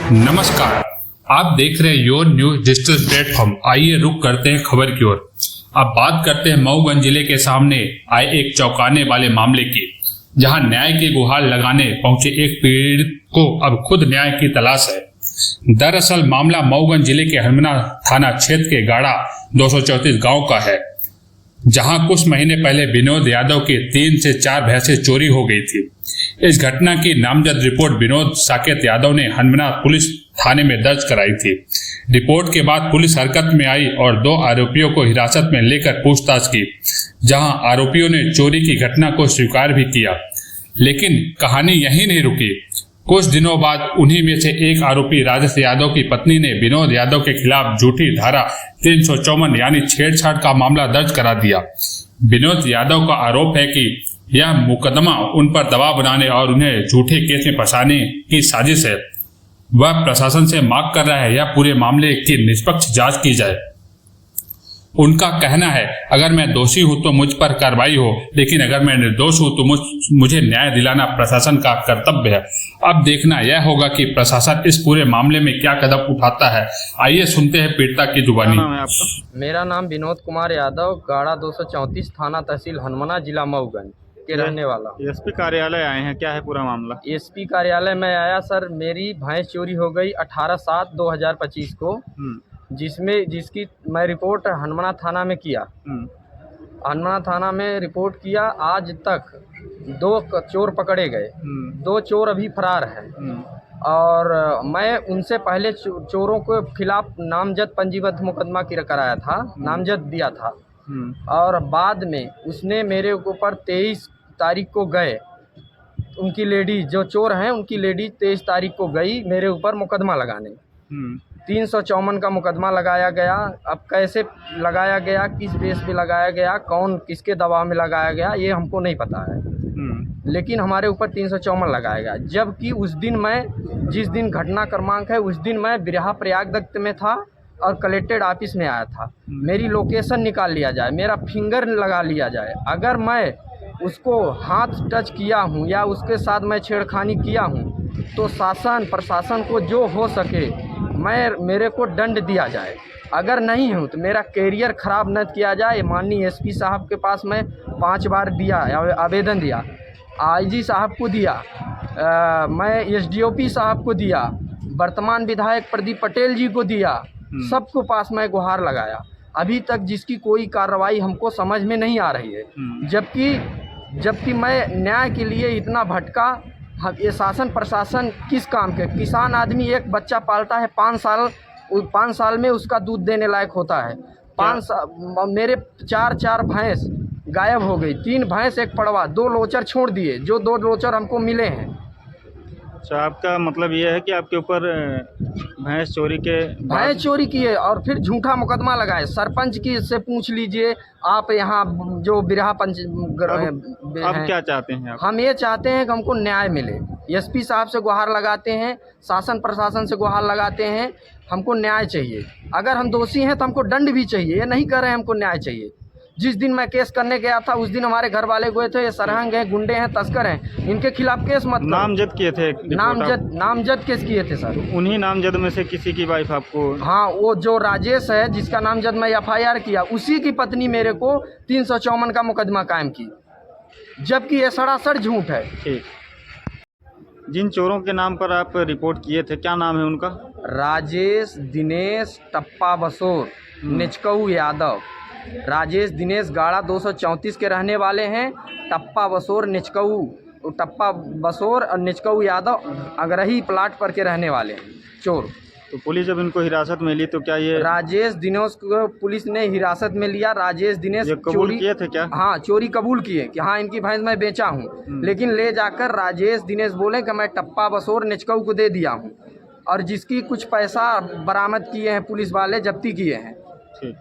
नमस्कार, आप देख रहे हैं योर न्यूज डिजिटल प्लेटफॉर्म। आइए रुक करते हैं खबर की ओर। अब बात करते हैं मऊगंज जिले के सामने आए एक चौंकाने वाले मामले की, जहां न्याय की गुहार लगाने पहुंचे एक पीड़ित को अब खुद न्याय की तलाश है। दरअसल मामला मऊगंज जिले के हरमना थाना क्षेत्र के गाड़ा 234 गांव का है, जहां कुछ महीने पहले विनोद यादव की 3 से 4 भैंसें चोरी हो गई थी। इस घटना की नामजद रिपोर्ट विनोद साकेत यादव ने हरमना पुलिस थाने में दर्ज कराई थी। रिपोर्ट के बाद पुलिस हरकत में आई और 2 आरोपियों को हिरासत में लेकर पूछताछ की, जहां आरोपियों ने चोरी की घटना को स्वीकार भी किया। लेकिन कहानी यहीं नहीं रुकी। कुछ दिनों बाद उन्हीं में से एक आरोपी राजेश यादव की पत्नी ने विनोद यादव के खिलाफ झूठी धारा 354 यानी छेड़छाड़ का मामला दर्ज करा दिया। विनोद यादव का आरोप है कि यह मुकदमा उन पर दबाव बनाने और उन्हें झूठे केस में फंसाने की साजिश है। वह प्रशासन से मांग कर रहा है यह पूरे मामले की निष्पक्ष जांच की जाए। उनका कहना है, अगर मैं दोषी हूं तो मुझ पर कार्रवाई हो, लेकिन अगर मैं निर्दोष हूं तो मुझे न्याय दिलाना प्रशासन का कर्तव्य है। अब देखना यह होगा कि प्रशासन इस पूरे मामले में क्या कदम उठाता है। आइए सुनते हैं पीड़िता की जुबानी। मेरा नाम विनोद कुमार यादव, गाड़ा 234, थाना तहसील हनुमाना, जिला मऊगंज के रहने वाला। एसपी कार्यालय आए हैं, क्या है पूरा मामला? एसपी कार्यालय में आया सर, मेरी भैंस चोरी हो गई 18/7/2025 को, जिसकी मैं रिपोर्ट हनुमाना थाना में किया। हनुमाना थाना में रिपोर्ट किया। आज तक 2 चोर पकड़े गए, 2 चोर अभी फरार हैं। और मैं उनसे पहले चोरों के खिलाफ नामजद पंजीबद्ध मुकदमा कराया था, नामजद दिया था। और बाद में उसने मेरे ऊपर 23 तारीख को गए, उनकी लेडीज जो चोर हैं उनकी लेडीज 23 तारीख को गई मेरे ऊपर मुकदमा लगाने। 354 का मुकदमा लगाया गया। अब कैसे लगाया गया, किस बेस पे लगाया गया, कौन किसके दबाव में लगाया गया, ये हमको नहीं पता है। लेकिन हमारे ऊपर 354 लगाया गया। जबकि उस दिन मैं, जिस दिन घटना क्रमांक है, उस दिन मैं बिरहा प्रयागदत्त में था और कलेक्टेड ऑफिस में आया था। मेरी लोकेशन निकाल लिया जाए, मेरा फिंगर लगा लिया जाए। अगर मैं उसको हाथ टच किया हूँ या उसके साथ मैं छेड़खानी किया हूँ तो शासन प्रशासन को जो हो सके मेरे को दंड दिया जाए। अगर नहीं हूँ तो मेरा कैरियर ख़राब न किया जाए। माननीय एसपी साहब के पास मैं 5 बार दिया, आवेदन दिया, आईजी साहब को दिया, मैं एसडीओपी साहब को दिया, वर्तमान विधायक प्रदीप पटेल जी को दिया, सबको पास मैं गुहार लगाया। अभी तक जिसकी कोई कार्रवाई हमको समझ में नहीं आ रही है। जबकि मैं न्याय के लिए इतना भटका। ये शासन प्रशासन किस काम के? किसान आदमी एक बच्चा पालता है 5 साल में उसका दूध देने लायक होता है। 5 साल मेरे 4 भैंस गायब हो गई, 3 भैंस, 1 पड़वा, 2 लोचर छोड़ दिए, जो 2 लोचर हमको मिले हैं। अच्छा, आपका मतलब ये है कि आपके ऊपर भैंस चोरी की है और फिर झूठा मुकदमा लगाए। सरपंच की से पूछ लीजिए आप, यहाँ जो बिरहा पंच अब क्या चाहते हैं आप? हम ये चाहते हैं कि हमको न्याय मिले। एसपी साहब से गुहार लगाते हैं, शासन प्रशासन से गुहार लगाते हैं, हमको न्याय चाहिए। अगर हम दोषी हैं तो हमको दंड भी चाहिए। ये नहीं कर रहे हैं, हमको न्याय चाहिए। जिस दिन मैं केस करने गया था उस दिन हमारे घर वाले गए थे, ये सरहंग हैं, गुंडे हैं, तस्कर हैं, इनके खिलाफ केस मत करो। नामजद किए थे? नामजद केस किए थे सर। उन्हीं नामजद में से किसी की वाइफ आपको? हाँ, वो जो राजेश है जिसका नामजद मैं FIR किया, उसी की पत्नी मेरे को 354 का मुकदमा कायम की, जबकि ये सरासर झूठ है। ठीक। जिन चोरों के नाम पर आप रिपोर्ट किए थे, क्या नाम है उनका? राजेश दिनेश टप्पा बसोर, निचकऊ यादव। राजेश दिनेश गाड़ा 234 के रहने वाले हैं। टप्पा बसोर और निचकऊ यादव अगरही प्लाट पर के रहने वाले हैं चोर। तो पुलिस जब इनको हिरासत में ली तो क्या ये राजेश दिनेश को पुलिस ने हिरासत में लिया? राजेश दिनेश कबूल किए थे क्या? हाँ, चोरी कबूल किए कि हाँ इनकी भैंस मैं बेचा हूँ। लेकिन ले जाकर राजेश दिनेश बोले कि मैं टप्पा बसोर निचकऊ को दे दिया हूँ, और जिसकी कुछ पैसा बरामद किए हैं पुलिस वाले, जब्ती किए हैं। ठीक।